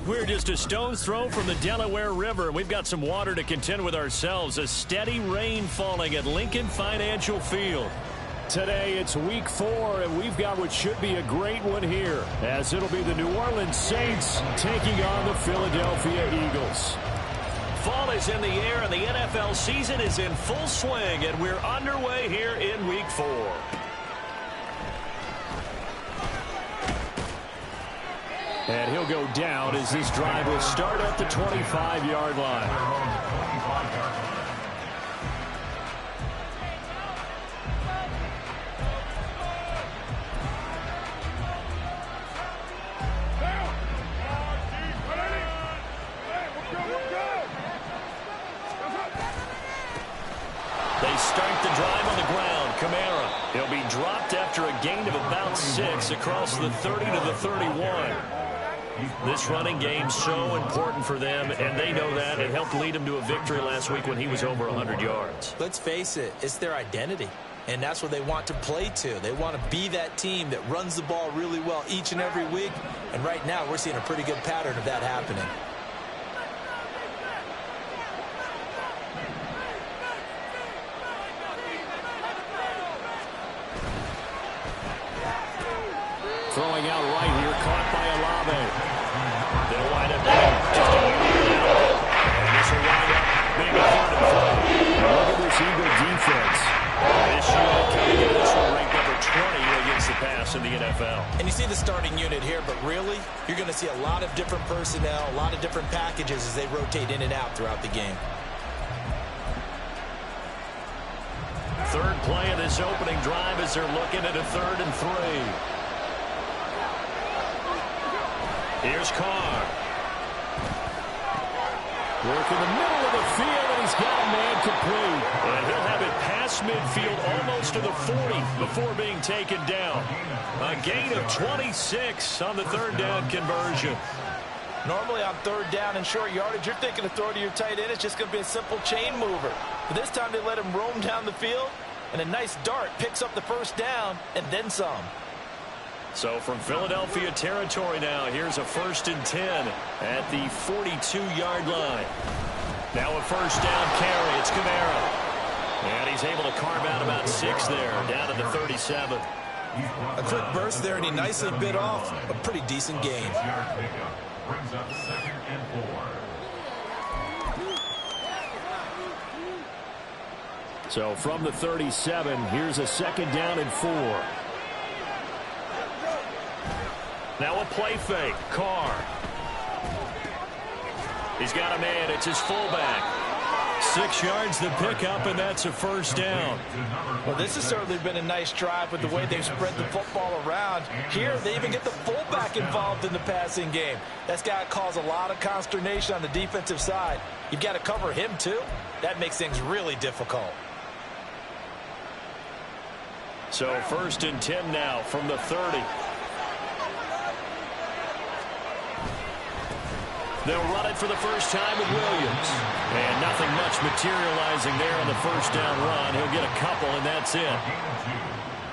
We're just a stone's throw from the Delaware River. We've got some water to contend with ourselves. A steady rain falling at Lincoln Financial Field. Today it's week 4, and we've got what should be a great one here, as it'll be the New Orleans Saints taking on the Philadelphia Eagles. Fall is in the air, and the NFL season is in full swing, and we're underway here in week 4. And he'll go down as this drive will start at the 25-yard line. They start the drive on the ground. Kamara. He'll be dropped after a gain of about 6 across the 30 to the 31. This running game so important for them, and they know that. It helped lead them to a victory last week when he was over 100 yards. Let's face it, it's their identity, and that's what they want to play to. They want to be that team that runs the ball really well each and every week, and right now we're seeing a pretty good pattern of that happening. Throwing out right here, caught by Olave. They'll wind up getting just a unit out. And this will wind up being a 3rd and 4. Look at this Eagle defense. This unit coming into this one ranked number 20 against the pass in the NFL. And you see the starting unit here, but really, you're going to see a lot of different personnel, a lot of different packages as they rotate in and out throughout the game. Third play of this opening drive as they're looking at a 3rd and 3. Here's Carr. Work in the middle of the field, and he's got a man complete. And he'll have it past midfield almost to the 40 before being taken down. A gain of 26 on the 3rd down conversion. Normally on 3rd down and short yardage, you're thinking to throw to your tight end. It's just going to be a simple chain mover. But this time they let him roam down the field, and a nice dart picks up the 1st down and then some. So from Philadelphia territory now, here's a 1st and 10 at the 42-yard line. Now a 1st down carry. It's Kamara. And he's able to carve out about 6 there, down to the 37. A quick burst there, and he nicely bit off a pretty decent gain. Brings up 2nd and 4. So from the 37, here's a 2nd down and 4. Now a play fake. Carr. He's got a man. It's his fullback. 6 yards the pickup, and that's a 1st down. Well, this has certainly been a nice drive with the way they've spread the football around. Here, they even get the fullback involved in the passing game. That's got to cause a lot of consternation on the defensive side. You've got to cover him, too. That makes things really difficult. So 1st and 10 now from the 30. They'll run it for the first time with Williams. And nothing much materializing there on the 1st down run. He'll get a couple, and that's it.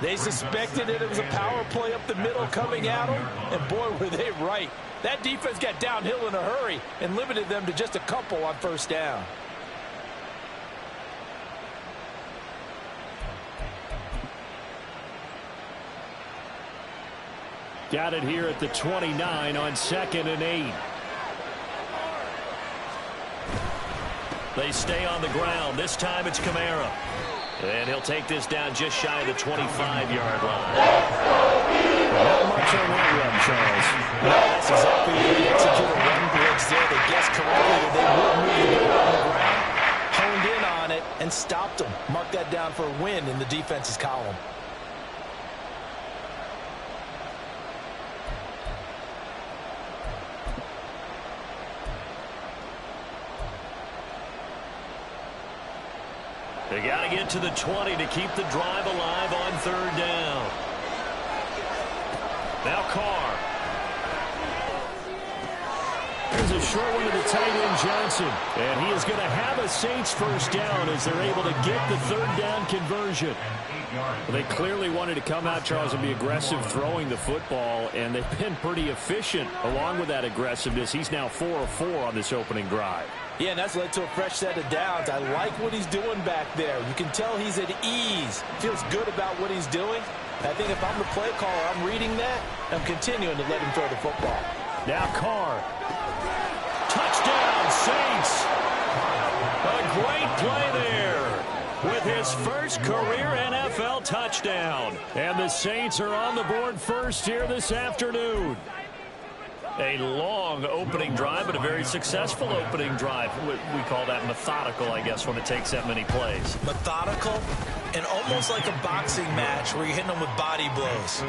They suspected it was a power play up the middle coming at them, and boy, were they right. That defense got downhill in a hurry and limited them to just a couple on 1st down. Got it here at the 29 on 2nd and 8. They stay on the ground. This time it's Kamara. And he'll take this down just shy of the 25-yard line. Not much on that run, Charles. Well, that's exactly what they execute a run blitz there. They guessed correctly that they would move the ball on the ground, honed in on it, and stopped them. Mark that down for a win in the defense's column. They got to get to the 20 to keep the drive alive on 3rd down. Now Carr. There's a short one to the tight end, Johnson. And he is going to have a Saints first down as they're able to get the third down conversion. Well, they clearly wanted to come out, Charles, and be aggressive throwing the football, and they've been pretty efficient along with that aggressiveness. He's now 4 of 4 on this opening drive. Yeah, and that's led to a fresh set of downs. I like what he's doing back there. You can tell he's at ease. Feels good about what he's doing. I think if I'm the play caller, I'm reading that. I'm continuing to let him throw the football. Now Carr. Touchdown, Saints. A great play there with his first career NFL touchdown. And the Saints are on the board first here this afternoon. A long opening drive, but a very successful opening drive. We call that methodical, I guess, when it takes that many plays. Methodical and almost like a boxing match where you're hitting them with body blows.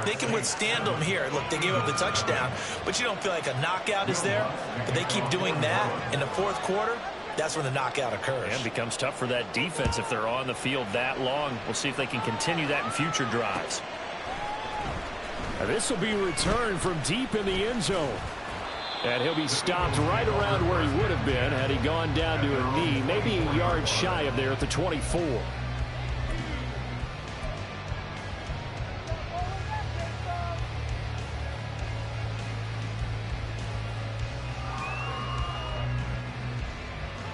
They can withstand them here. Look, they gave up the touchdown, but you don't feel like a knockout is there. But they keep doing that in the fourth quarter. That's when the knockout occurs. And it becomes tough for that defense if they're on the field that long. We'll see if they can continue that in future drives. This will be returned from deep in the end zone. And he'll be stopped right around where he would have been had he gone down to a knee, maybe a yard shy of there at the 24.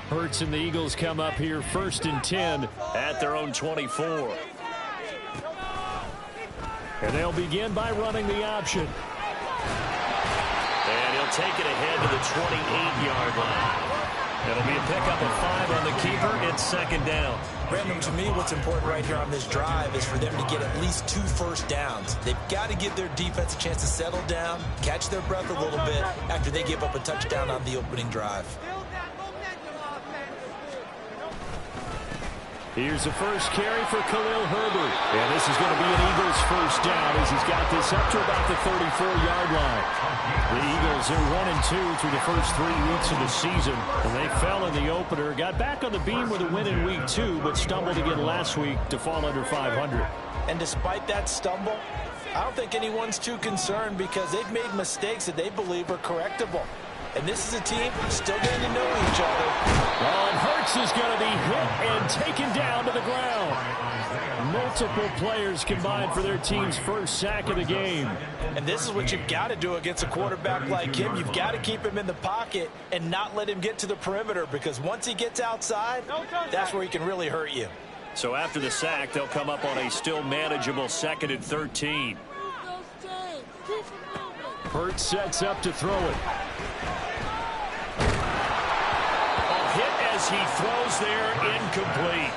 Hurts and the Eagles come up here 1st and 10 at their own 24. And they'll begin by running the option. And he'll take it ahead to the 28-yard line. It'll be a pickup of 5 on the keeper. It's 2nd down. Brandon, to me, what's important right here on this drive is for them to get at least 2 first downs. They've got to give their defense a chance to settle down, catch their breath a little bit after they give up a touchdown on the opening drive. Here's the first carry for Khalil Herbert. And this is going to be an Eagles first down as he's got this up to about the 34-yard line. The Eagles are 1-2 through the first 3 weeks of the season. And they fell in the opener, got back on the beam with a win in week 2, but stumbled again last week to fall under 500. And despite that stumble, I don't think anyone's too concerned because they've made mistakes that they believe are correctable. And this is a team still getting to know each other. Well, and Hurts is going to be hit and taken down to the ground. Multiple players combined for their team's first sack of the game. And this is what you've got to do against a quarterback like him. You've got to keep him in the pocket and not let him get to the perimeter because once he gets outside, that's where he can really hurt you. So after the sack, they'll come up on a still manageable 2nd and 13. Hurts sets up to throw it. Hit as he throws there, incomplete.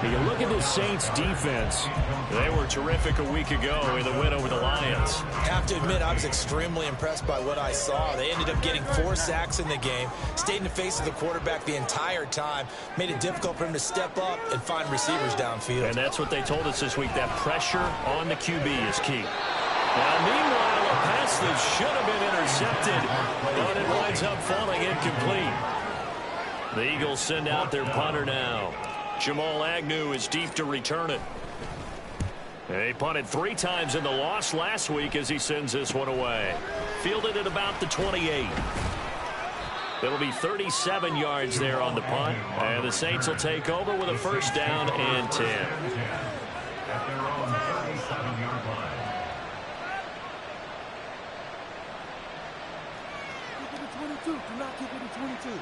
You look at the Saints defense. They were terrific a week ago in the win over the Lions. I have to admit, I was extremely impressed by what I saw. They ended up getting 4 sacks in the game, stayed in the face of the quarterback the entire time, made it difficult for him to step up and find receivers downfield. And that's what they told us this week, that pressure on the QB is key. Now, meanwhile, a pass that should have been intercepted, but it winds up falling incomplete. The Eagles send out their punter now. Jamal Agnew is deep to return it. They punted 3 times in the loss last week as he sends this one away. Fielded at about the 28. It'll be 37 yards there on the punt. And the Saints will take over with a first down and 10. At their own 37-yard line. Keep it at 22. Do not keep it at 22.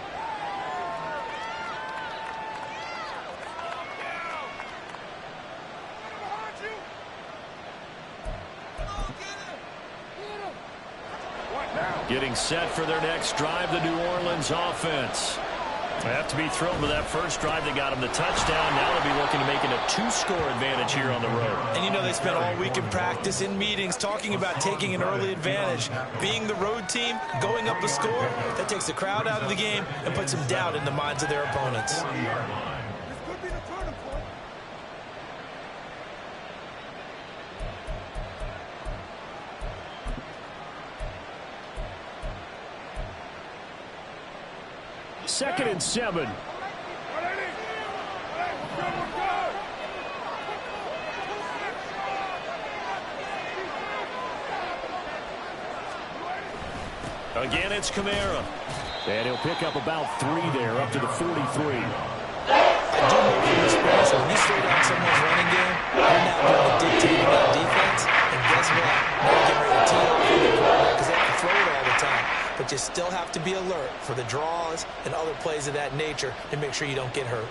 Getting set for their next drive, the New Orleans offense. They have to be thrilled with that first drive. They got them the touchdown. Now they'll be looking to make it a 2-score advantage here on the road. And you know they spent all week in practice, in meetings, talking about taking an early advantage. Being the road team, going up a score, that takes the crowd out of the game and puts them down in the minds of their opponents. Second and 7. Again, it's Kamara. And he'll pick up about 3 there, up to the 43. I do know from experience, when you slow down someone's running game, you're not doing the dictating on defense. And guess what? Now you're getting ready to tee off for the quarterback because they have to throw it all the time. But you still have to be alert for the draws and other plays of that nature to make sure you don't get hurt.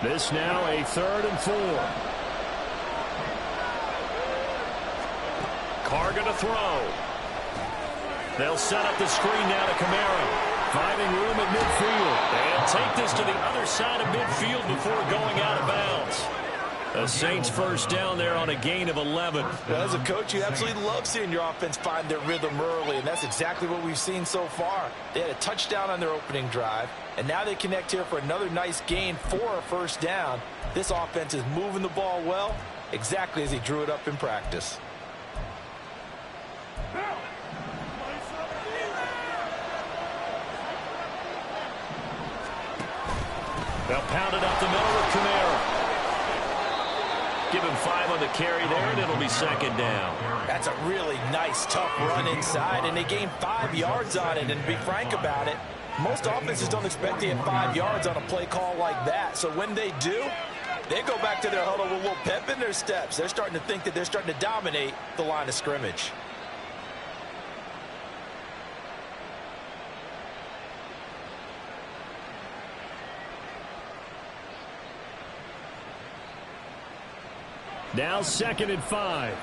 This now a 3rd and 4. Carr going to throw. They'll set up the screen now to Kamara. Finding room at midfield. And take this to the other side of midfield before going out of bounds. The Saints first down there on a gain of 11. Well, as a coach, you absolutely love seeing your offense find their rhythm early, and that's exactly what we've seen so far. They had a touchdown on their opening drive, and now they connect here for another nice gain for a first down. This offense is moving the ball well, exactly as he drew it up in practice. They'll pound it up the middle with Kamara. Give him 5 on the carry there, and it'll be 2nd down. That's a really nice, tough run inside, and they gained 5 yards on it. And to be frank about it, most offenses don't expect to get 5 yards on a play call like that. So when they do, they go back to their huddle with a little pep in their steps. They're starting to think that they're starting to dominate the line of scrimmage. Now 2nd and 5.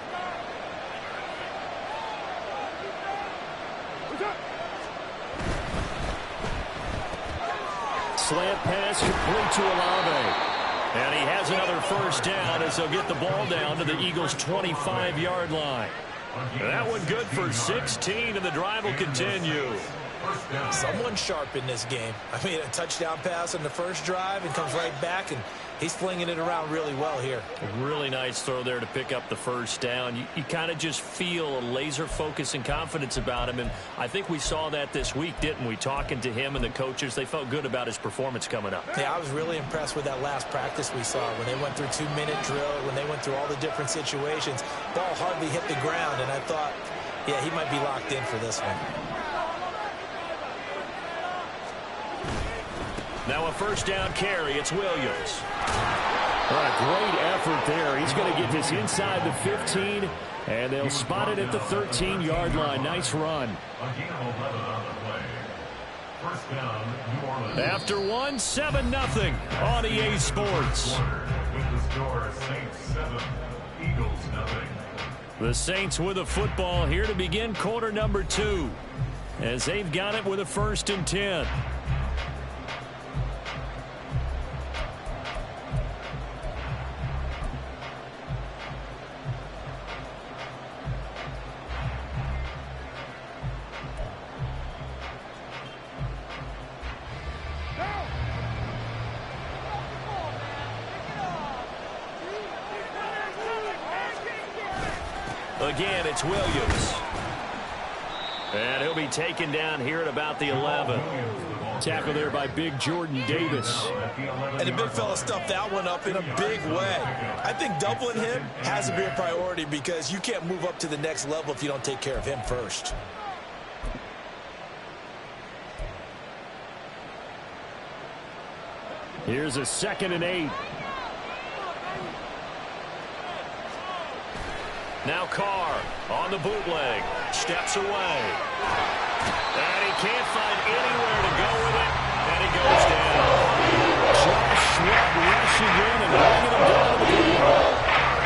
Slant pass complete to Olave. And he has another first down as they'll get the ball down to the Eagles' 25-yard line. That one good for 16, and the drive will continue. Someone sharp in this game. I mean, a touchdown pass on the first drive and comes right back, and he's flinging it around really well here. A really nice throw there to pick up the first down. You kind of just feel a laser focus and confidence about him, and I think we saw that this week, didn't we? Talking to him and the coaches, they felt good about his performance coming up. Yeah, I was really impressed with that last practice we saw when they went through 2-minute drill, when they went through all the different situations. Ball hardly hit the ground, and I thought, yeah, he might be locked in for this one. Now a first down carry. It's Williams. What a great effort there. He's going to get this inside the 15, and they'll spot it at the 13-yard line. Nice run. After 7-0 on EA Sports. The Saints with a football here to begin quarter number 2, as they've got it with a 1st and 10. Again, it's Williams. And he'll be taken down here at about the 11. Tackle there by big Jordan Davis. And the big fella stuffed that one up in a big way. I think doubling him has to be a priority because you can't move up to the next level if you don't take care of him first. Here's a 2nd and 8. Now Carr on the bootleg. Steps away. And he can't find anywhere to go with it. And he goes down. Josh Sweat rushing in and bringing him down to the ground.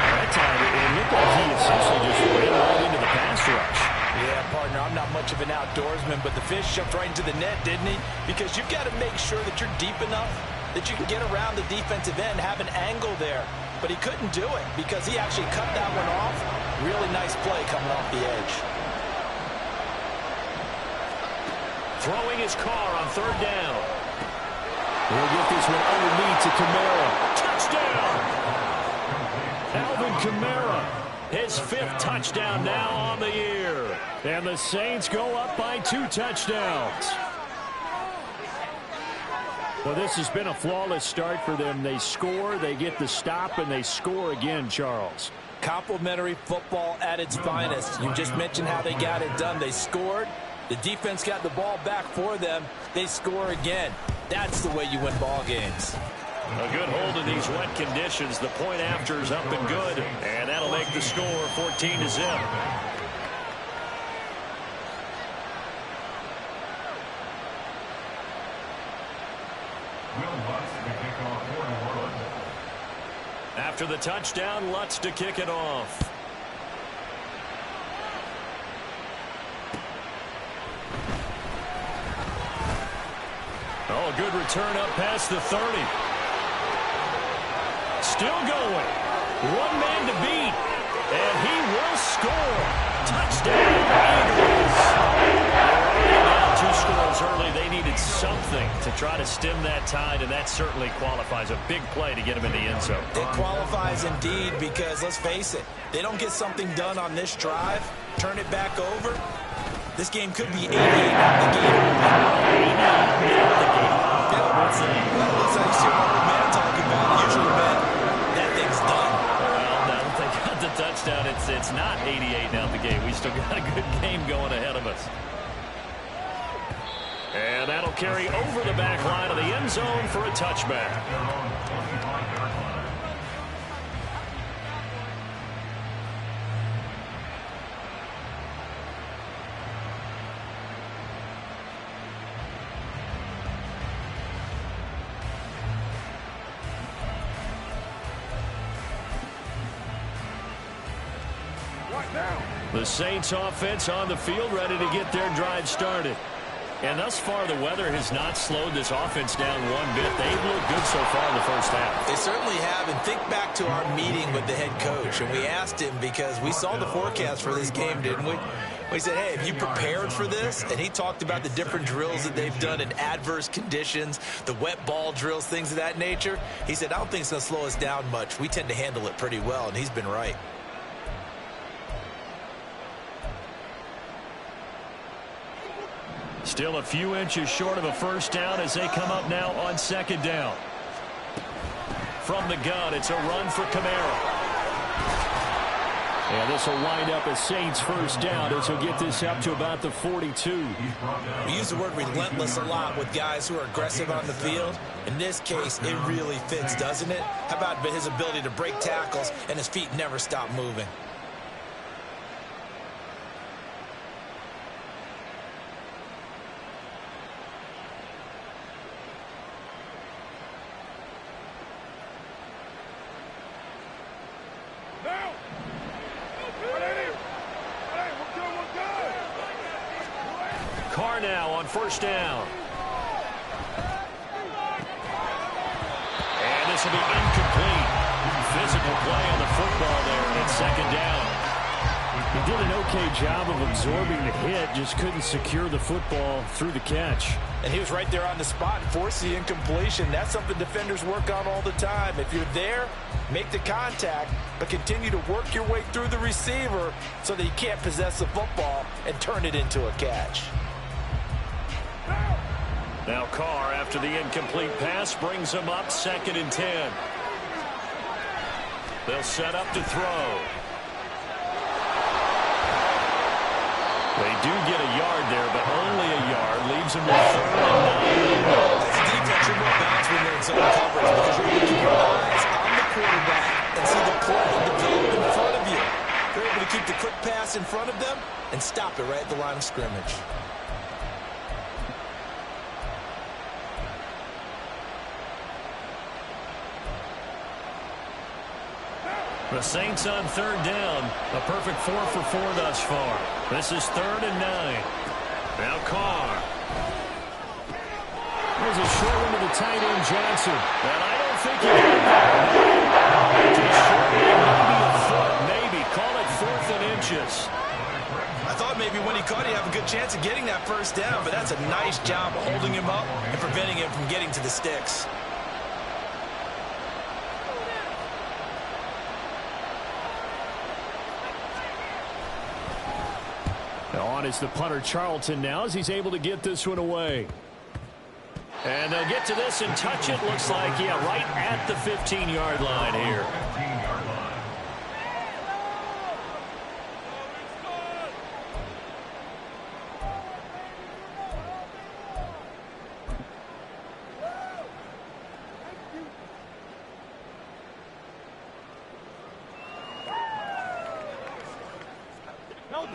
That time it looked like he essentially just ran right into the pass rush. Yeah, partner, I'm not much of an outdoorsman, but the fish jumped right into the net, didn't he? Because you've got to make sure that you're deep enough that you can get around the defensive end, have an angle there. But he couldn't do it because he actually cut that one off. Really nice play coming off the edge. Throwing his Carr on 3rd down. We'll get this one underneath to Kamara. Touchdown! Alvin Kamara, his 5th touchdown now on the year. And the Saints go up by 2 touchdowns. Well, this has been a flawless start for them. They score, they get the stop, and they score again, Charles. Complimentary football at its finest. You just mentioned how they got it done. They scored. The defense got the ball back for them. They score again. That's the way you win ball games. A good hold in these wet conditions. The point after is up and good, and that'll make the score 14-0. After the touchdown, Lutz to kick it off. Oh, good return up past the 30. Still going. One man to beat. And he will score. Touchdown, Eagles. Now 2 scores early. They needed something to try to stem that tide, and that certainly qualifies. A big play to get him in the end zone. It qualifies indeed because, let's face it, they don't get something done on this drive, turn it back over, this game could be 88 out the game. 88 out the game. Well, that's how you see what old man talking about. Usually, man, that thing's done. Well, now that they got the touchdown, it's not 88 out the game. We still got a good game going ahead of us. And that'll carry over the back line of the end zone for a touchback. The Saints offense on the field, ready to get their drive started. And thus far, the weather has not slowed this offense down one bit. They've looked good so far in the first half. They certainly have. And think back to our meeting with the head coach. And we asked him because we saw the forecast for this game, didn't we? We said, hey, have you prepared for this? And he talked about the different drills that they've done in adverse conditions, the wet ball drills, things of that nature. He said, I don't think it's going to slow us down much. We tend to handle it pretty well, and he's been right. Still a few inches short of a first down as they come up now on second down. From the gun, it's a run for Kamara. And this will wind up a Saints first down as he'll get this up to about the 42. We use the word relentless a lot with guys who are aggressive on the field. In this case, it really fits, doesn't it? How about his ability to break tackles and his feet never stop moving? Carr now on first down. And this will be incomplete. Physical play on the football there at second down. He did an okay job of absorbing the hit, just couldn't secure the football through the catch. And he was right there on the spot and forced the incompletion. That's something defenders work on all the time. If you're there, make the contact, but continue to work your way through the receiver so that you can't possess the football and turn it into a catch. Now Carr, after the incomplete pass, brings him up 2nd and 10. They'll set up to throw. They do get a yard there, but only a yard. Leaves him with 3rd and 9. As a defense, you're more balanced when you're in zone coverage because you're able to keep your eyes on the quarterback and see the play develop in front of you. You're able to keep the quick pass in front of them and stop it right at the line of scrimmage. The Saints on 3rd down. A perfect 4 for 4 thus far. This is 3rd and 9. Now Carr. There's a short one to the tight end, Johnson. And I don't think he did that. Just short, maybe a foot, maybe. Call it 4th and inches. I thought maybe when he caught it, he'd have a good chance of getting that first down, but that's a nice job of holding him up and preventing him from getting to the sticks. On is the punter Charlton now as he's able to get this one away. And they'll get to this and touch it. Looks like, yeah, right at the 15-yard line here.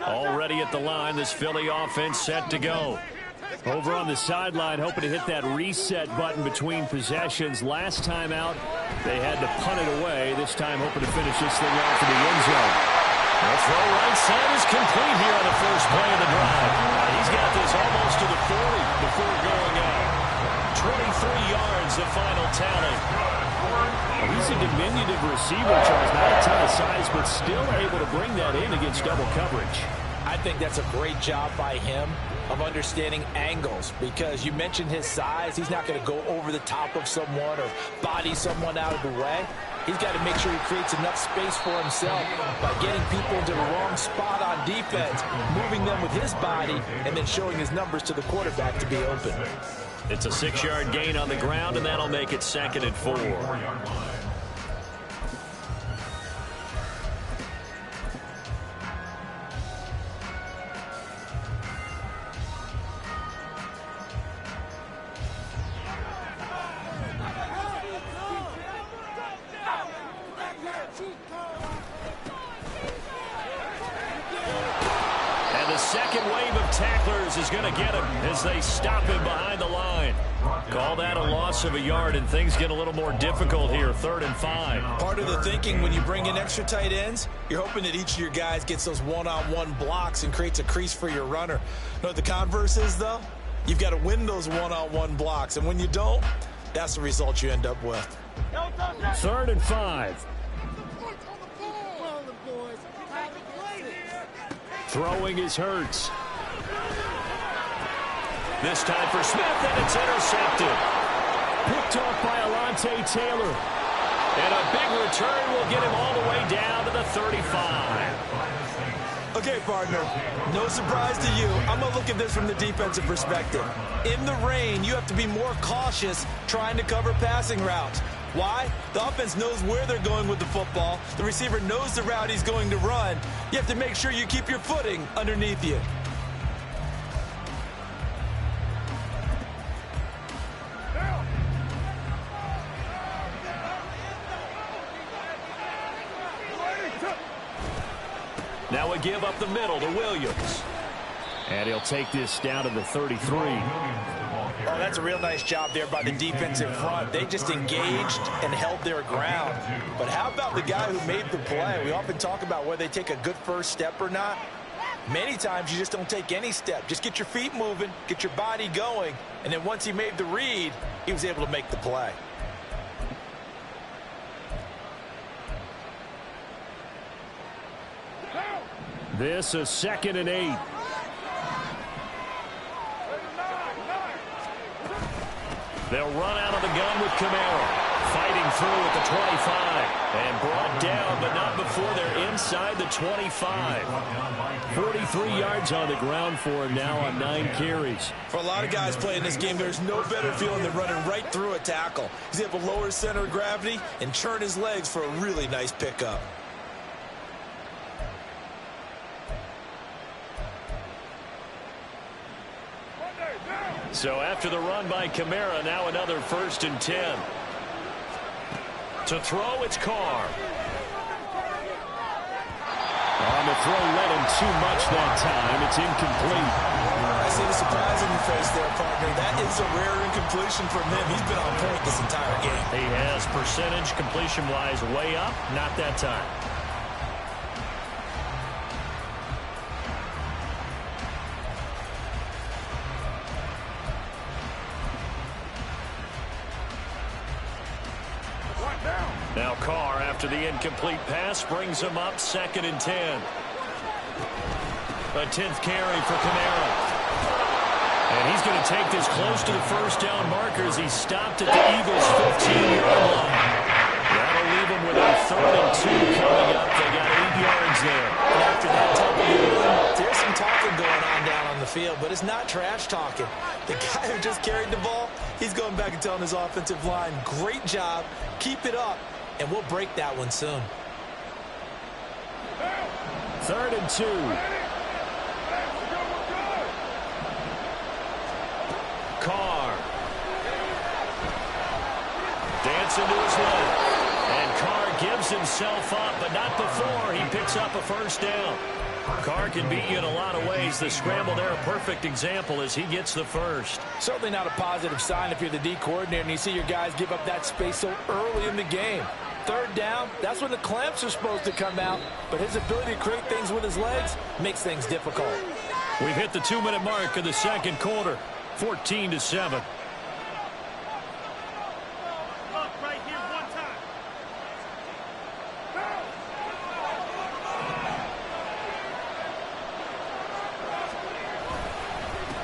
Already at the line, this Philly offense set to go. Over on the sideline, hoping to hit that reset button between possessions. Last time out, they had to punt it away. This time, hoping to finish this thing off in the end zone. The throw right side is complete here on the first play of the drive. He's got this almost to the 40 before going out. 23 yards, the final tally. He's a diminutive receiver, Charles. Not a ton of size, but still able to bring that in against double coverage. I think that's a great job by him of understanding angles, because you mentioned his size. He's not going to go over the top of someone or body someone out of the way. He's got to make sure he creates enough space for himself by getting people into the wrong spot on defense, moving them with his body, and then showing his numbers to the quarterback to be open. It's a 6-yard gain on the ground, and that'll make it 2nd and 4. And the second wave of tacklers is going to get him as they stop him behind the line. Call that a loss of a yard, and things get a little more difficult here. 3rd and 5. Part of the thinking when you bring in extra tight ends, you're hoping that each of your guys gets those one-on-one blocks and creates a crease for your runner. You know what the converse is, though? You've got to win those one-on-one blocks, and when you don't, that's the result you end up with. 3rd and 5. Throwing is Hurts. This time for Smith, and it's intercepted. Picked off by Alontae Taylor. And a big return will get him all the way down to the 35. Okay, partner, no surprise to you. I'm going to look at this from the defensive perspective. In the rain, you have to be more cautious trying to cover passing routes. Why? The offense knows where they're going with the football. The receiver knows the route he's going to run. You have to make sure you keep your footing underneath you. Now we give up the middle to Williams. And he'll take this down to the 33. Oh, that's a real nice job there by the defensive front. They just engaged and held their ground. But how about the guy who made the play? We often talk about whether they take a good first step or not. Many times you just don't take any step. Just get your feet moving, get your body going, and then once he made the read, he was able to make the play. This is 2nd and 8. They'll run out of the gun with Camara. Fighting through at the 25. And brought down, but not before they're inside the 25. 43 yards on the ground for him now on 9 carries. For a lot of guys playing this game, there's no better feeling than running right through a tackle. He's able to lower his center of gravity and churn his legs for a really nice pickup. So after the run by Camara, now another 1st and 10. To throw, it's Carr. On the throw, led him too much that time. It's incomplete. I see the surprise in your face there, partner. That is a rare incompletion from him. He's been on point this entire game. He has percentage completion-wise way up. Not that time. Now Carr, after the incomplete pass, brings him up 2nd and 10. A 10th carry for Camara. And he's going to take this close to the first down markers. He stopped at the Eagles' 15-yard line. That'll leave him with a 3rd and 2 coming up. They got 8 yards there. And after that type of run, there's some talking going on down on the field, but it's not trash talking. The guy who just carried the ball, he's going back and telling his offensive line, great job, keep it up, and we'll break that one soon. 3rd and 2. Carr. Dancing to his left. And Carr gives himself up, but not before he picks up a first down. Carr can beat you in a lot of ways. The scramble there, a perfect example as he gets the first. Certainly not a positive sign if you're the D coordinator and you see your guys give up that space so early in the game. 3rd down, that's when the clamps are supposed to come out, but his ability to create things with his legs makes things difficult. We've hit the 2-minute mark of the second quarter, 14-7.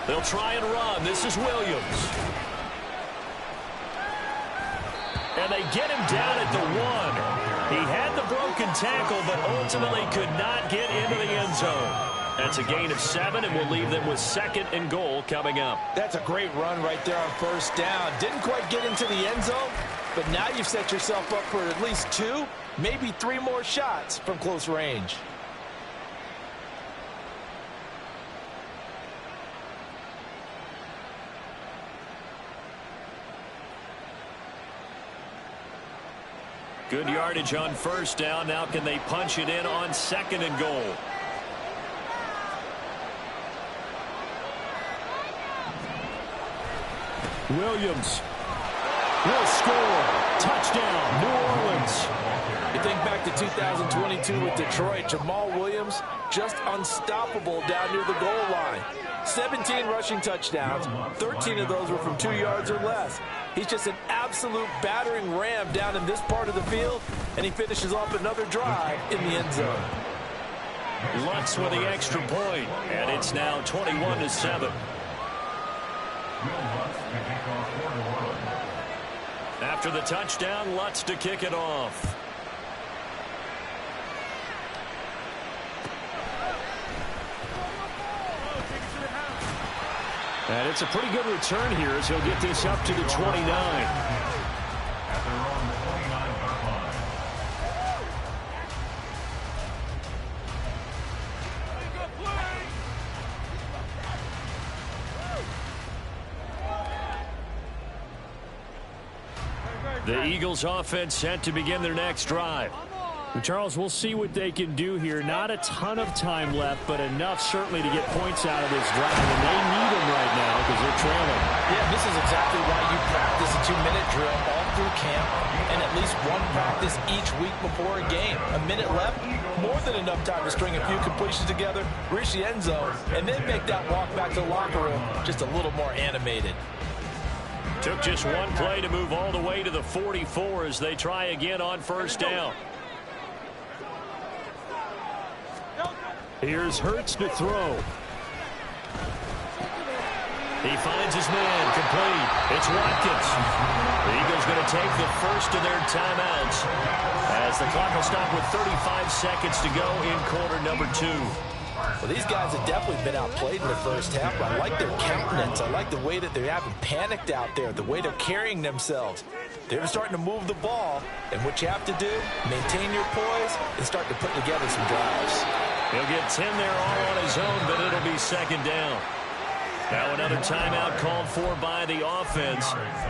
They'll try and run. This is Williams. And they get him down at the 1. He had the broken tackle, but ultimately could not get into the end zone. That's a gain of 7, and we'll leave them with 2nd and goal coming up. That's a great run right there on first down. Didn't quite get into the end zone, but now you've set yourself up for at least 2, maybe 3 more shots from close range. Good yardage on first down. Now can they punch it in on 2nd and goal? Williams will score. Touchdown, New Orleans. You think back to 2022 with Detroit, Jamal Williams just unstoppable down near the goal line. 17 rushing touchdowns, 13 of those were from 2 yards or less. He's just an absolute battering ram down in this part of the field, and he finishes off another drive in the end zone. Lutz with the extra point, and it's now 21-7. After the touchdown, Lutz to kick it off. And it's a pretty good return here as he'll get this up to the 29. The Eagles offense set to begin their next drive. Charles, we'll see what they can do here. Not a ton of time left, but enough certainly to get points out of this drive. And they need them right now because they're trailing. Yeah, this is exactly why you practice a 2-minute drill all through camp and at least one practice each week before a game. A minute left, more than enough time to string a few completions together, reach the end zone, and then make that walk back to the locker room just a little more animated. Took just one play to move all the way to the 44 as they try again on first down. Here's Hurts to throw. He finds his man, complete. It's Watkins. The Eagles going to take the first of their timeouts as the clock will stop with 35 seconds to go in quarter number 2. Well, these guys have definitely been outplayed in the first half, but I like their countenance. I like the way that they haven't panicked out there, the way they're carrying themselves. They're starting to move the ball, and what you have to do, maintain your poise and start to put together some drives. He'll get 10 there all on his own, but it'll be second down. Now another timeout called for by the offense.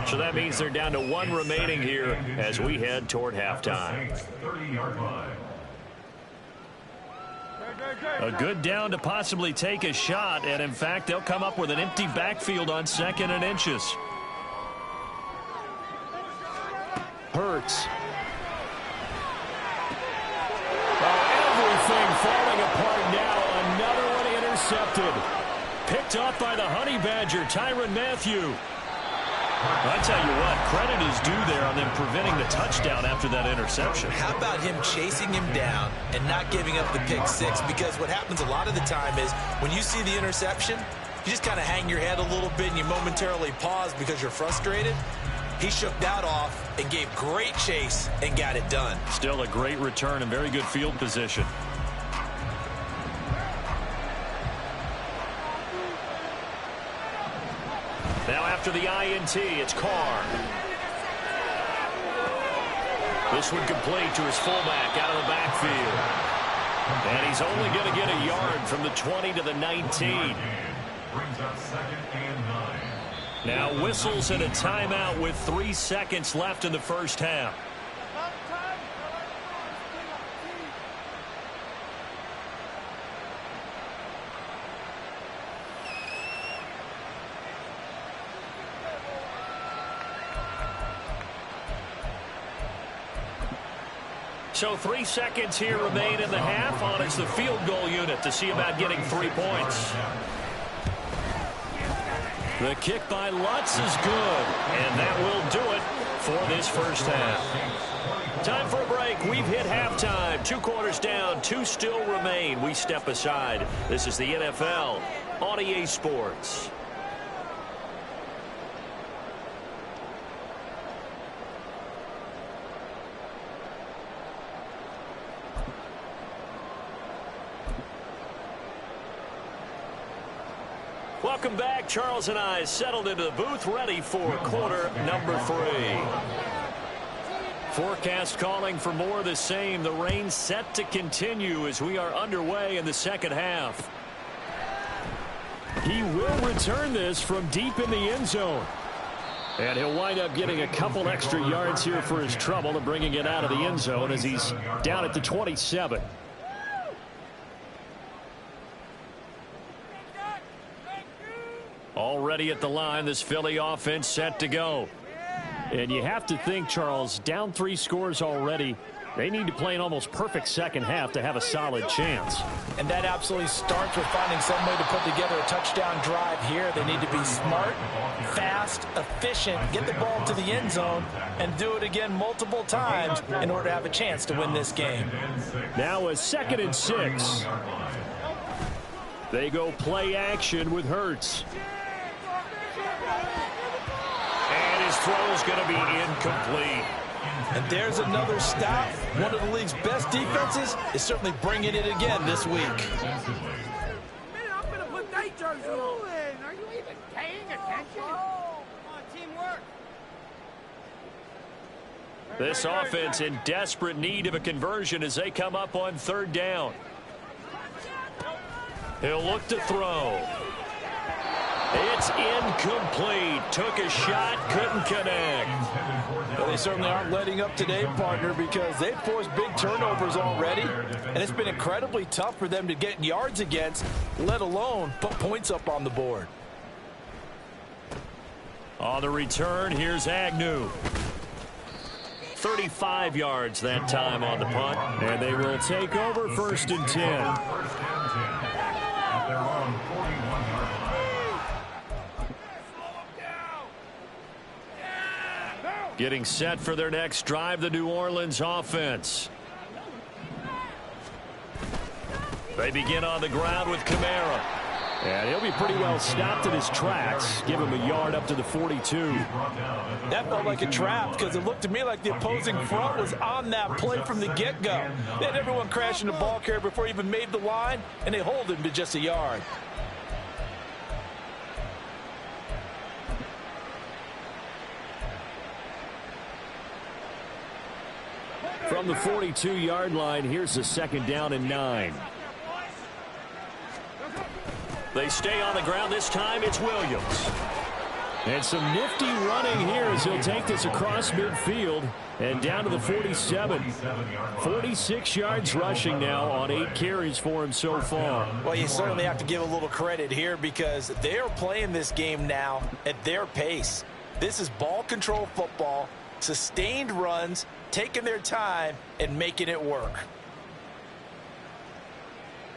So that means they're down to 1 remaining here as we head toward halftime. A good down to possibly take a shot, and in fact, they'll come up with an empty backfield on 2nd and inches. Hurts. Everything falling apart now. Another one intercepted. Picked off by the Honey Badger, Tyrann Mathieu. I tell you what, credit is due there on them preventing the touchdown after that interception. How about him chasing him down and not giving up the pick 6? Because what happens a lot of the time is when you see the interception, you just kind of hang your head a little bit and you momentarily pause because you're frustrated. He shook that off and gave great chase and got it done. Still a great return and very good field position. Now after the INT, it's Carr. This one complete to his fullback out of the backfield. And he's only going to get a yard from the 20 to the 19. Brings up 2nd and 9. Now whistles and a timeout with 3 seconds left in the first half. So 3 seconds here remain in the half. On it's the field goal unit to see about getting 3 points. The kick by Lutz is good, and that will do it for this first half. Time for a break. We've hit halftime. 2 quarters down, 2 still remain. We step aside. This is the NFL on EA Sports. Welcome back. Charles and I settled into the booth, ready for quarter number 3. Forecast calling for more of the same. The rain set to continue as we are underway in the second half. He will return this from deep in the end zone. And he'll wind up getting a couple extra yards here for his trouble and bringing it out of the end zone as he's down at the 27. Already at the line, this Philly offense set to go. And you have to think, Charles, down 3 scores already. They need to play an almost perfect second half to have a solid chance. And that absolutely starts with finding some way to put together a touchdown drive here. They need to be smart, fast, efficient, get the ball to the end zone, and do it again multiple times in order to have a chance to win this game. Now a 2nd and 6. They go play action with Hurts. And his throw is going to be incomplete. And there's another stop. One of the league's best defenses is certainly bringing it again this week. I'm going to put that jersey on. Are you even paying attention? Come on, teamwork. This offense in desperate need of a conversion as they come up on 3rd down. He'll look to throw. It's incomplete. Took a shot, couldn't connect. Well, they certainly aren't letting up today, partner, because they've forced big turnovers already, and it's been incredibly tough for them to get yards against, let alone put points up on the board. On the return, here's Agnew. 35 yards that time on the punt. And they will take over 1st and 10. Getting set for their next drive, the New Orleans offense. They begin on the ground with Kamara. And he'll be pretty well stopped in his tracks. Give him a yard up to the 42. That felt like a trap because it looked to me like the opposing front was on that play from the get-go. They had everyone crashing the ball carrier before he even made the line, and they hold him to just a yard. From the 42-yard line, here's the 2nd down and 9. They stay on the ground. This time it's Williams. And some nifty running here as he'll take this across midfield and down to the 47. 46 yards rushing now on 8 carries for him so far. Well, you certainly have to give a little credit here because they're playing this game now at their pace. This is ball control football, sustained runs, taking their time and making it work.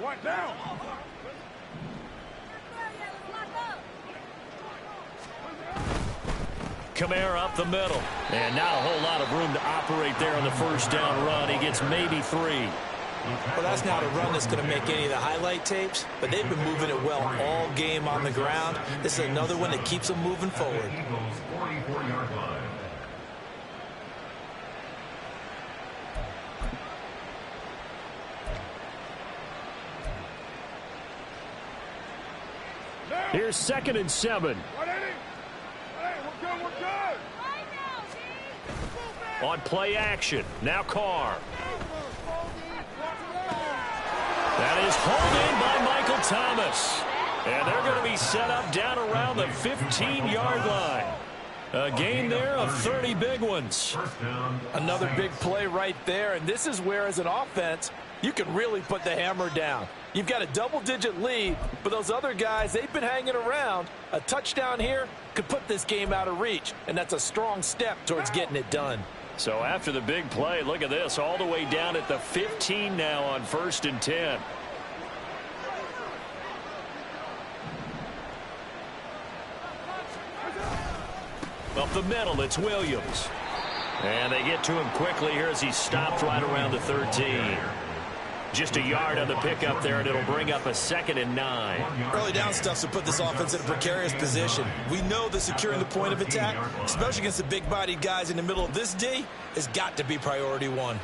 What now? Kamara up the middle. And not a whole lot of room to operate there on the 1st down run. He gets maybe 3. Well, that's not a run that's going to make any of the highlight tapes, but they've been moving it well all game on the ground. This is another one that keeps them moving forward. Here's 2nd and 7. On play action. Now Carr. That is hauled in by Michael Thomas. And they're going to be set up down around the 15-yard line. A gain there of 30 big ones. Another big play right there, and this is where, as an offense, you can really put the hammer down. You've got a double-digit lead, but those other guys, they've been hanging around. A touchdown here could put this game out of reach, and that's a strong step towards getting it done. So after the big play, look at this, all the way down at the 15 now on 1st and 10. Up the middle, it's Williams. And they get to him quickly here as he stopped right around the 13. Just a yard on the pickup there, and it'll bring up a 2nd and 9. Early down stuff to put this offense in a precarious position. We know that securing the point of attack, especially against the big-bodied guys in the middle of this D, has got to be priority one.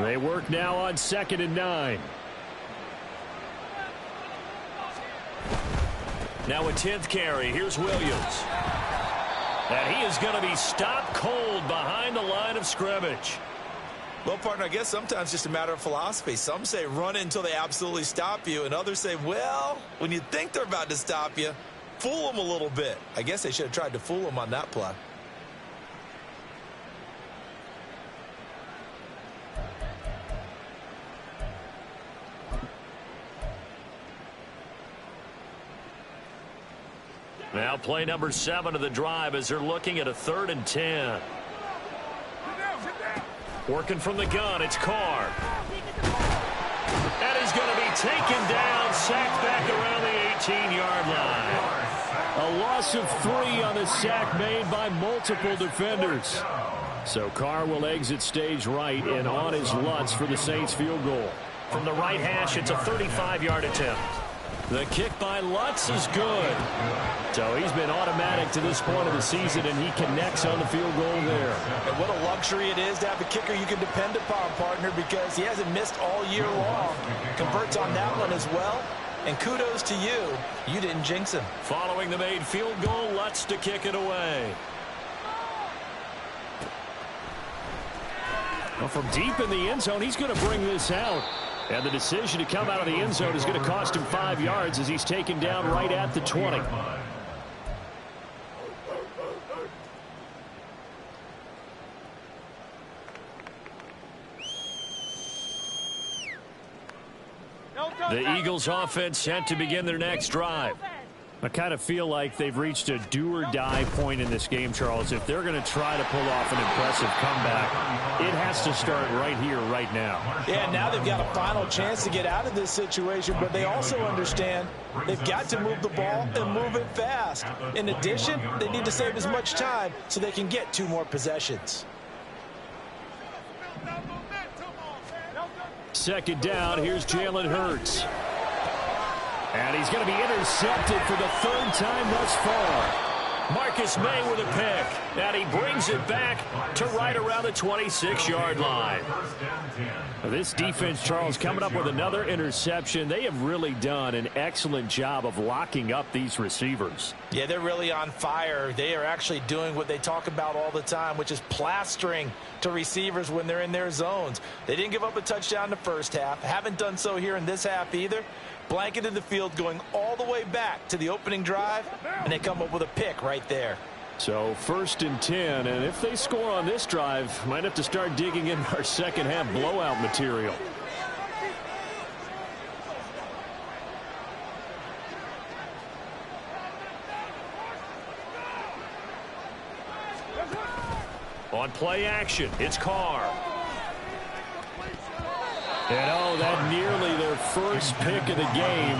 They work now on 2nd and 9. Now a 10th carry. Here's Williams. And he is going to be stopped cold behind the line of scrimmage. Well, partner, I guess sometimes it's just a matter of philosophy. Some say run until they absolutely stop you, and others say, well, when you think they're about to stop you, fool them a little bit. I guess they should have tried to fool them on that play. Now play number 7 of the drive as they're looking at a 3rd and 10. Working from the gun, it's Carr. And he's going to be taken down, sacked back around the 18-yard line. A loss of 3 on the sack made by multiple defenders. So Carr will exit stage right and on his Lutz for the Saints field goal. From the right hash, it's a 35-yard attempt. The kick by Lutz is good. So he's been automatic to this point of the season, and he connects on the field goal there. And what a luxury it is to have a kicker you can depend upon, partner, because he hasn't missed all year long. Converts on that one as well. And kudos to you. You didn't jinx him. Following the made field goal, Lutz to kick it away. Well, from deep in the end zone, he's going to bring this out. And the decision to come out of the end zone is going to cost him 5 yards as he's taken down right at the 20. The Eagles offense set to begin their next drive. I kind of feel like they've reached a do-or-die point in this game, Charles. If they're going to try to pull off an impressive comeback, it has to start right here, right now. Yeah, now they've got a final chance to get out of this situation, but they also understand they've got to move the ball and move it fast. In addition, they need to save as much time so they can get 2 more possessions. 2nd down, here's Jalen Hurts. And he's going to be intercepted for the 3rd time thus far. Marcus May with a pick. And he brings it back to right around the 26-yard line. This defense, Charles, coming up with another interception. They have really done an excellent job of locking up these receivers. Yeah, they're really on fire. They are actually doing what they talk about all the time, which is plastering to receivers when they're in their zones. They didn't give up a touchdown in the first half. Haven't done so here in this half either. Blanketed the field going all the way back to the opening drive, and they come up with a pick right there. So 1st and 10, and if they score on this drive, might have to start digging in our second half blowout material. On play action, it's Carr. And oh, that nearly their first pick of the game,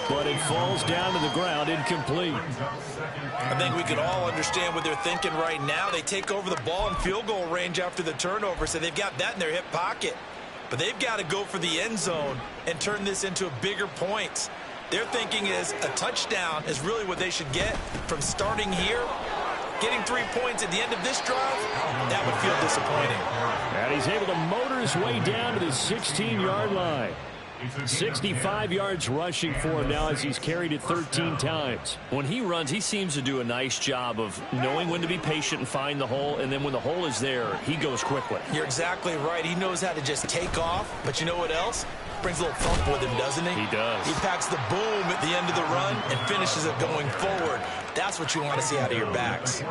but it falls down to the ground incomplete. I think we can all understand what they're thinking right now. They take over the ball in field goal range after the turnover, so they've got that in their hip pocket. But they've got to go for the end zone and turn this into a bigger point. Their thinking is a touchdown is really what they should get from starting here. Getting 3 points at the end of this drive, that would feel disappointing. And he's able to motor his way down to the 16-yard line. 65 yards rushing for him now as he's carried it 13 times. When he runs, he seems to do a nice job of knowing when to be patient and find the hole, and then when the hole is there, he goes quickly. You're exactly right. He knows how to just take off, but you know what else? Brings a little thump with him, doesn't he? He does. He packs the boom at the end of the run and finishes it going forward. That's what you want to see out of your backs.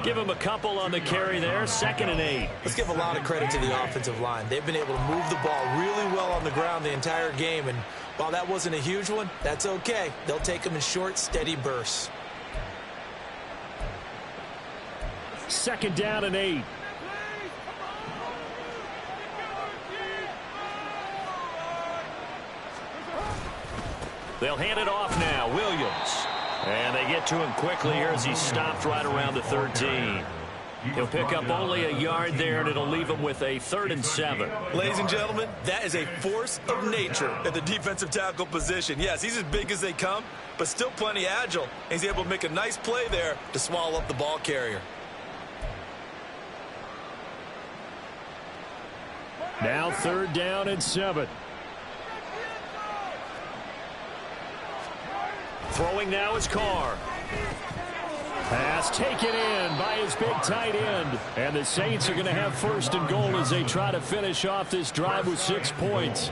Give him a couple on the carry there, 2nd and 8. Let's give a lot of credit to the offensive line. They've been able to move the ball really well on the ground the entire game, and while that wasn't a huge one, that's okay. They'll take them in short, steady bursts. 2nd down and 8. They'll hand it off now. Williams. And they get to him quickly here as he's stopped right around the 13. He'll pick up only a yard there, and it'll leave him with a 3rd and 7. Ladies and gentlemen, that is a force of nature at the defensive tackle position. Yes, he's as big as they come, but still plenty agile. He's able to make a nice play there to swallow up the ball carrier. Now 3rd down and 7. Throwing now is Carr. Pass taken in by his big tight end. And the Saints are going to have 1st and goal as they try to finish off this drive with 6 points.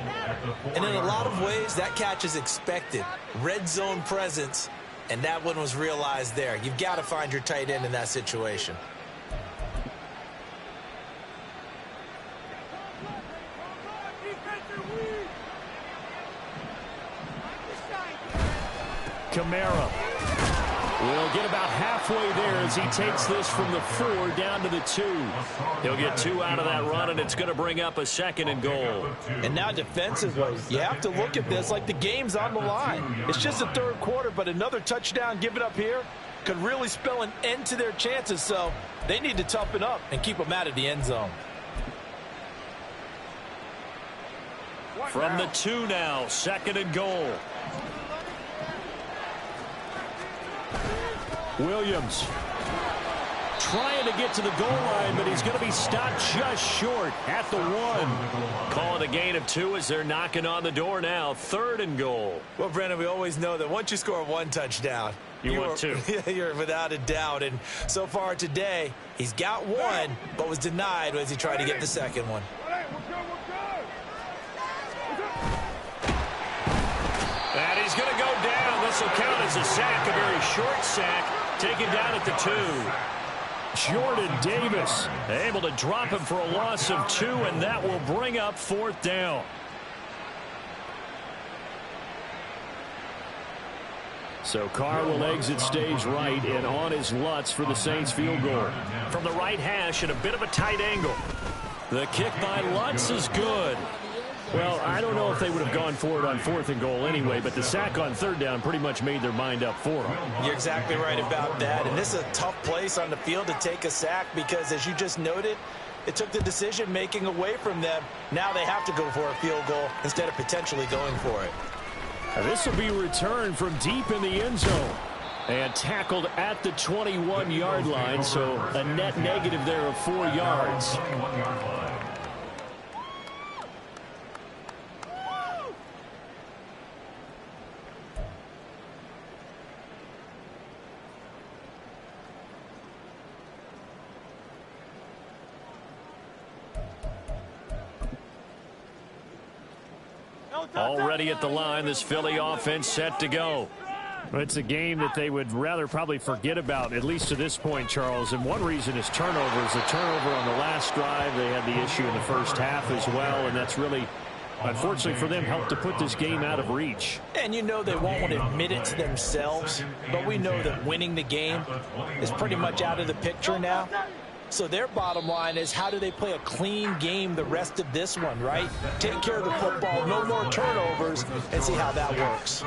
And in a lot of ways, that catch is expected. Red zone presence, and that one was realized there. You've got to find your tight end in that situation. Kamara will get about halfway there as he takes this from the 4 down to the 2. He'll get 2 out of that run, and it's going to bring up a 2nd and goal. And now defensively, you have to look at this like the game's on the line. It's just the 3rd quarter, but another touchdown given up here could really spell an end to their chances, so they need to toughen up and keep them out of the end zone. From the 2 now, 2nd and goal. Williams trying to get to the goal line, but he's going to be stopped just short at the 1. Call it a gain of 2 as they're knocking on the door now. 3rd and goal. Well, Brandon, we always know that once you score 1 touchdown, you want 2. You're without a doubt. And so far today, he's got 1, but was denied as he tried to get the 2nd one. And he's going to go down. This will count as a sack, a very short sack. Taken down at the 2. Jordan Davis able to drop him for a loss of 2, and that will bring up 4th down. So Carr will exit stage right and on his Lutz for the Saints field goal. From the right hash at a bit of a tight angle. The kick by Lutz is good. Well, I don't know if they would have gone for it on 4th and goal anyway, but the sack on 3rd down pretty much made their mind up for them. You're exactly right about that. And this is a tough place on the field to take a sack because, as you just noted, it took the decision-making away from them. Now they have to go for a field goal instead of potentially going for it. This will be returned from deep in the end zone and tackled at the 21-yard line, so a net negative there of 4 yards. Already at the line, this Philly offense set to go. It's a game that they would rather probably forget about, at least to this point, Charles. And one reason is turnovers. The turnover on the last drive, they had the issue in the first half as well, and that's really, unfortunately for them, helped to put this game out of reach. And you know they won't admit it to themselves, but we know that winning the game is pretty much out of the picture now. So their bottom line is, how do they play a clean game the rest of this one, right? Take care of the football, no more turnovers, and see how that works.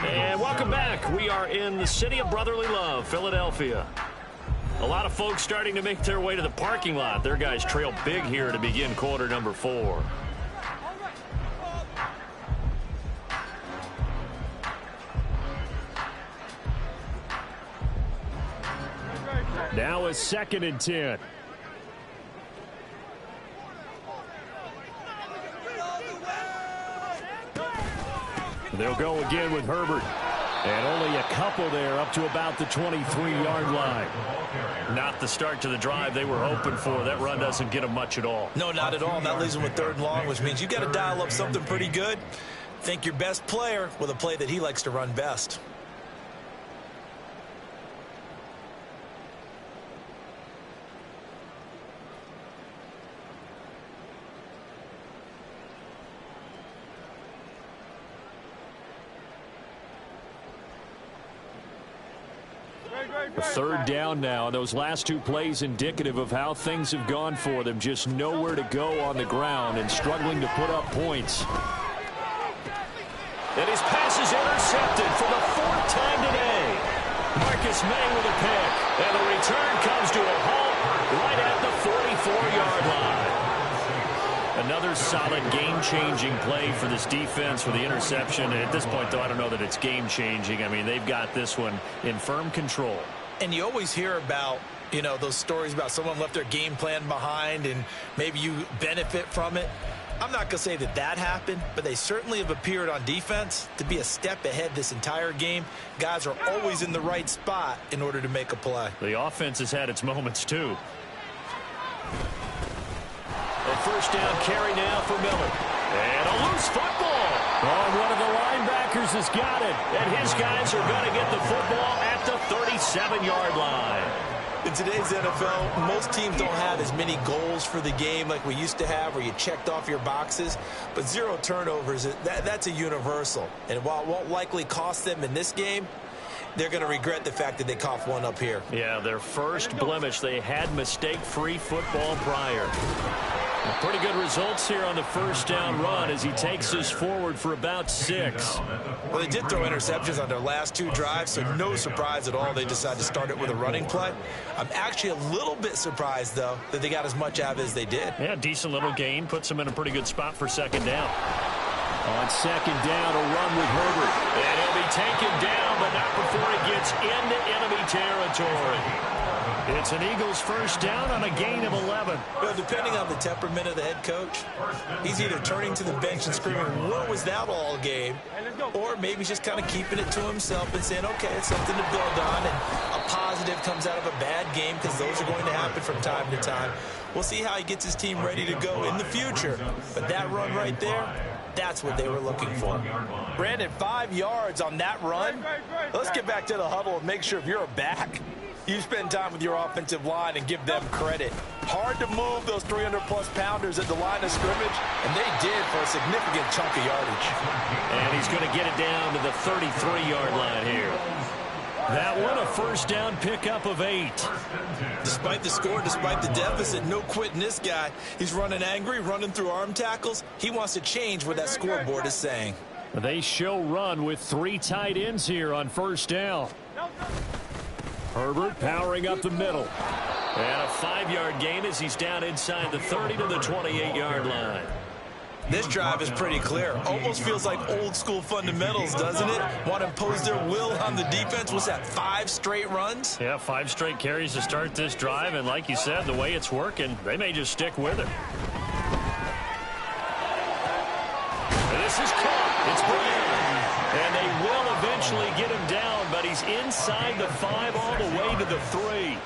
And welcome back. We are in the city of brotherly love, Philadelphia. A lot of folks starting to make their way to the parking lot. Their guys trail big here to begin quarter number 4. Now a 2nd and 10. They'll go again with Herbert. And only a couple there up to about the 23-yard line. Not the start to the drive they were hoping for. That run doesn't get them much at all. No, not at all. That leaves them with 3rd and long, which means you got to dial up something pretty good. Think your best player with a play that he likes to run best. Third down now. Those last 2 plays indicative of how things have gone for them. Just nowhere to go on the ground and struggling to put up points. And his pass is intercepted for the 4th time today. Marcus May with a pick. And the return comes to a halt right at the 44-yard line. Another solid game-changing play for this defense for the interception. At this point, though, I don't know that it's game-changing. I mean, they've got this one in firm control. And you always hear about, you know, those stories about someone left their game plan behind and maybe you benefit from it. I'm not going to say that that happened, but they certainly have appeared on defense to be a step ahead this entire game. Guys are always in the right spot in order to make a play. The offense has had its moments, too. A first down carry now for Miller. And a loose football. Oh, one of the linebackers has got it. And his guys are going to get the football at the 37-yard line. In today's NFL, most teams don't have as many goals for the game like we used to have where you checked off your boxes. But 0 turnovers, that's a universal. And while it won't likely cost them in this game, they're going to regret the fact that they coughed one up here. Yeah, their first blemish. They had mistake-free football prior. Pretty good results here on the first down run as he takes us forward for about 6. Well, they did throw interceptions on their last 2 drives, so no surprise at all they decided to start it with a running play. I'm actually a little bit surprised, though, that they got as much out of it as they did. Yeah, decent little gain. Puts them in a pretty good spot for 2nd down. On 2nd down, a run with Herbert. And he'll be taken down, but not before he gets into enemy territory. It's an Eagles first down on a gain of 11. Well, depending on the temperament of the head coach, he's either turning to the bench and screaming, what was that all game? Or maybe he's just kind of keeping it to himself and saying, okay, it's something to build on, and a positive comes out of a bad game because those are going to happen from time to time. We'll see how he gets his team ready to go in the future. But that run right there, that's what they were looking for. Brandon, 5 yards on that run. Let's get back to the huddle and make sure if you're a back, you spend time with your offensive line and give them credit. Hard to move those 300-plus pounders at the line of scrimmage, and they did for a significant chunk of yardage. And he's going to get it down to the 33-yard line here. That one a first down pickup of 8. Despite the score, despite the deficit, no quitting this guy. He's running angry, running through arm tackles. He wants to change what that scoreboard is saying. They show run with 3 tight ends here on first down. Herbert powering up the middle. And a 5-yard gain as he's down inside the 30 to the 28-yard line. This drive is pretty clear. Almost feels like old school fundamentals, doesn't it? Want to impose their will on the defense. What's that, 5 straight runs? Yeah, 5 straight carries to start this drive. And like you said, the way it's working, they may just stick with it. And this is caught. It's Brown. And they will eventually get him down, but he's inside the 5 all the way to the 3.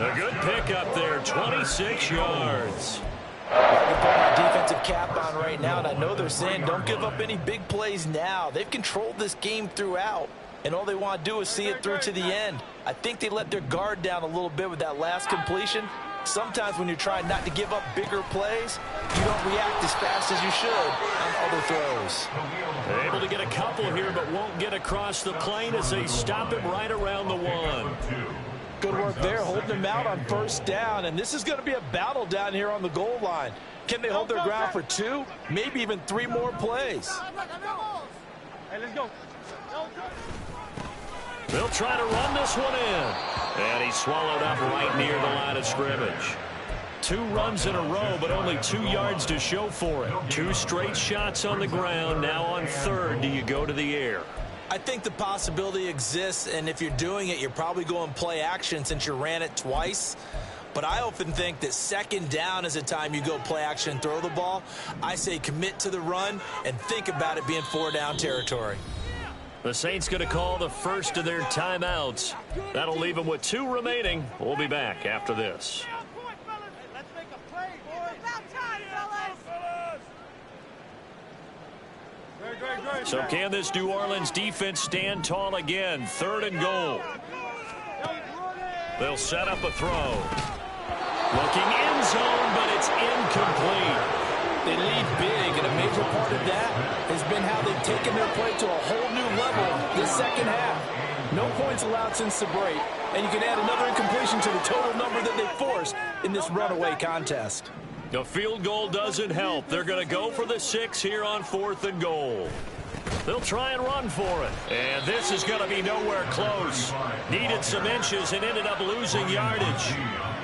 A good pickup there, 26 yards. They're putting my defensive cap on right now, and I know they're saying don't give up any big plays now. They've controlled this game throughout, and all they want to do is see it through to the end. I think they let their guard down a little bit with that last completion. Sometimes when you're trying not to give up bigger plays, you don't react as fast as you should on other throws. They're able to get a couple here, but won't get across the plane as they stop him right around the 1. Good work there, holding them out on first down, and this is going to be a battle down here on the goal line. Can they hold their ground for 2, maybe even 3 more plays? Hey, let's go. They'll try to run this one in. And he's swallowed up right near the line of scrimmage. 2 runs in a row, but only 2 yards to show for it. 2 straight shots on the ground. Now on 3rd, do you go to the air? I think the possibility exists, and if you're doing it, you're probably going play action since you ran it twice. but I often think that second down is a time you go play action and throw the ball. I say commit to the run and think about it being 4-down territory. The Saints going to call the first of their timeouts. That'll leave them with 2 remaining. We'll be back after this. So can this New Orleans defense stand tall again? 3rd and goal. They'll set up a throw. Looking end zone, but it's incomplete. They lead big, and a major part of that has been how they've taken their play to a whole new level this second half. No points allowed since the break, and you can add another incompletion to the total number that they forced in this runaway contest. The field goal doesn't help. They're going to go for the 6 here on 4th and goal. They'll try and run for it. And this is going to be nowhere close. Needed some inches and ended up losing yardage.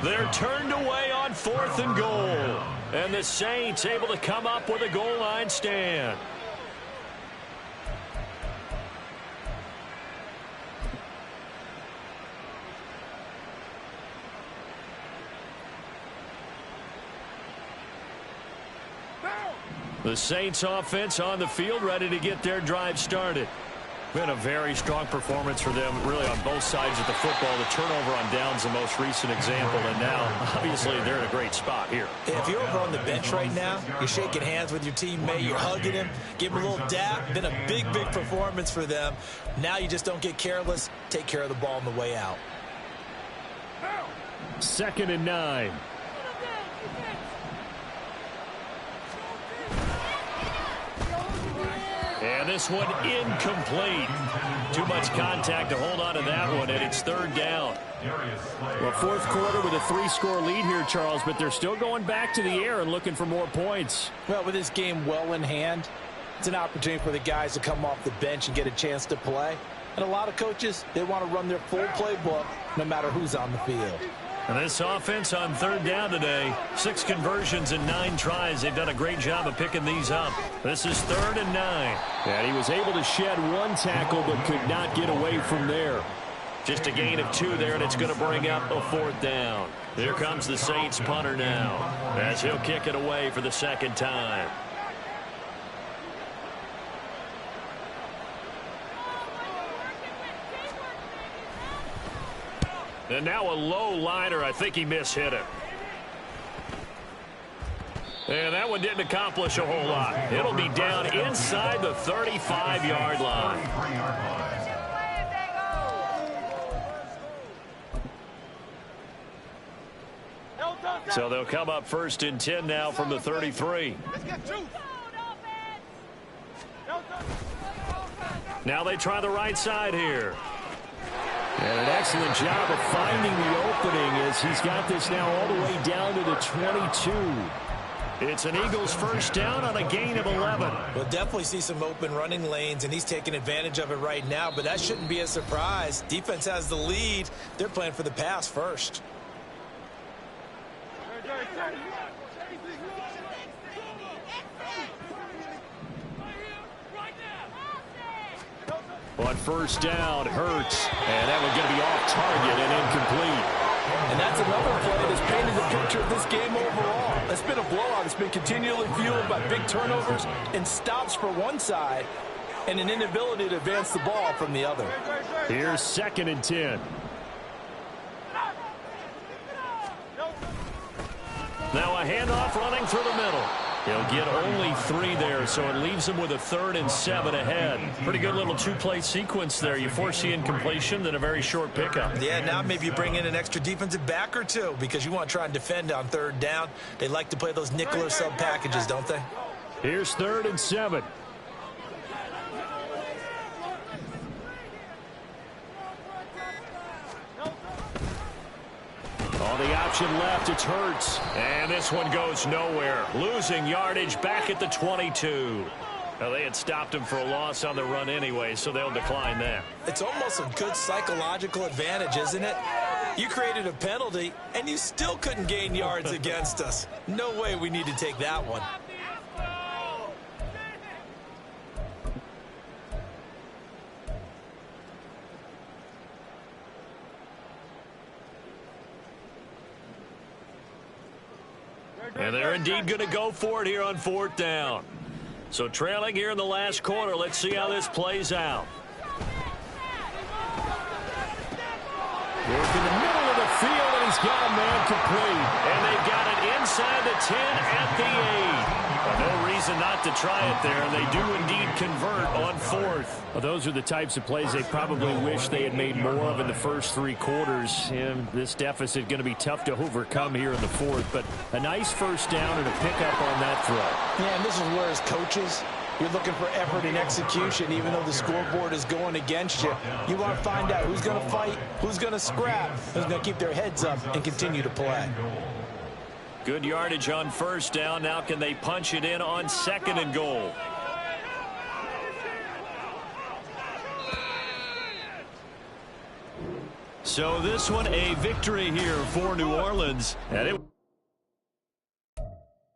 They're turned away on 4th and goal. And the Saints able to come up with a goal line stand. The Saints offense on the field, ready to get their drive started. Been a very strong performance for them, really, on both sides of the football. The turnover on downs, the most recent example, and now, obviously, they're in a great spot here. If you're over on the bench right now, you're shaking hands with your teammate, you're hugging him, give him a little dap. Been a big, big performance for them. Now you just don't get careless. Take care of the ball on the way out. 2nd and 9. And this one incomplete. Too much contact to hold on to that one, and it's 3rd down. Well, 4th quarter with a 3-score lead here, Charles, but they're still going back to the air and looking for more points. Well, with this game well in hand, it's an opportunity for the guys to come off the bench and get a chance to play. And a lot of coaches, they want to run their full playbook no matter who's on the field. And this offense on 3rd down today, 6 conversions and 9 tries. They've done a great job of picking these up. This is 3rd and 9. And he was able to shed 1 tackle but could not get away from there. Just a gain of 2 there, and it's going to bring up a 4th down. Here comes the Saints punter now, as he'll kick it away for the 2nd time. And now a low liner. I think he mishit it. And that one didn't accomplish a whole lot. It'll be down inside the 35-yard line. So they'll come up 1st and 10 now from the 33. Now they try the right side here. And an excellent job of finding the opening as he's got this now all the way down to the 22. It's an Eagles 1st down on a gain of 11. We'll definitely see some open running lanes, and he's taking advantage of it right now, but that shouldn't be a surprise. Defense has the lead. They're playing for the pass first. On 1st down, Hurts. And that one going to be off target and incomplete. And that's another play that's painted the picture of this game overall. It's been a blowout. It's been continually fueled by big turnovers and stops for one side and an inability to advance the ball from the other. Here's 2nd and 10. Now a handoff running through the middle. He'll get only 3 there, so it leaves him with a 3rd and 7 ahead. Pretty good little 2-play sequence there. You force the incompletion, then a very short pickup. Yeah, now maybe you bring in an extra defensive back or 2 because you want to try and defend on 3rd down. They like to play those nickel or sub packages, don't they? Here's 3rd and 7. On the option left, it's Hurts. And this one goes nowhere. Losing yardage back at the 22. Now, they had stopped him for a loss on the run anyway, so they'll decline that. It's almost a good psychological advantage, isn't it? You created a penalty, and you still couldn't gain yards against us. No way we need to take that one. And they're indeed going to go for it here on 4th down. So trailing here in the last quarter. Let's see how this plays out. Work in the middle of the field, and he's got a man complete. And they've got it inside the 10 at the 8. Well, no reason not to try it there, and they do indeed convert on 4th. Well, those are the types of plays they probably wish they had made more of in the first 3 quarters. And this deficit going to be tough to overcome here in the 4th. But a nice first down and a pickup on that throw. Yeah, and this is where, as coaches, you're looking for effort and execution, even though the scoreboard is going against you. You want to find out who's going to fight, who's going to scrap, who's going to keep their heads up and continue to play. Good yardage on first down. Now can they punch it in on 2nd and goal? So this one a victory here for New Orleans. And it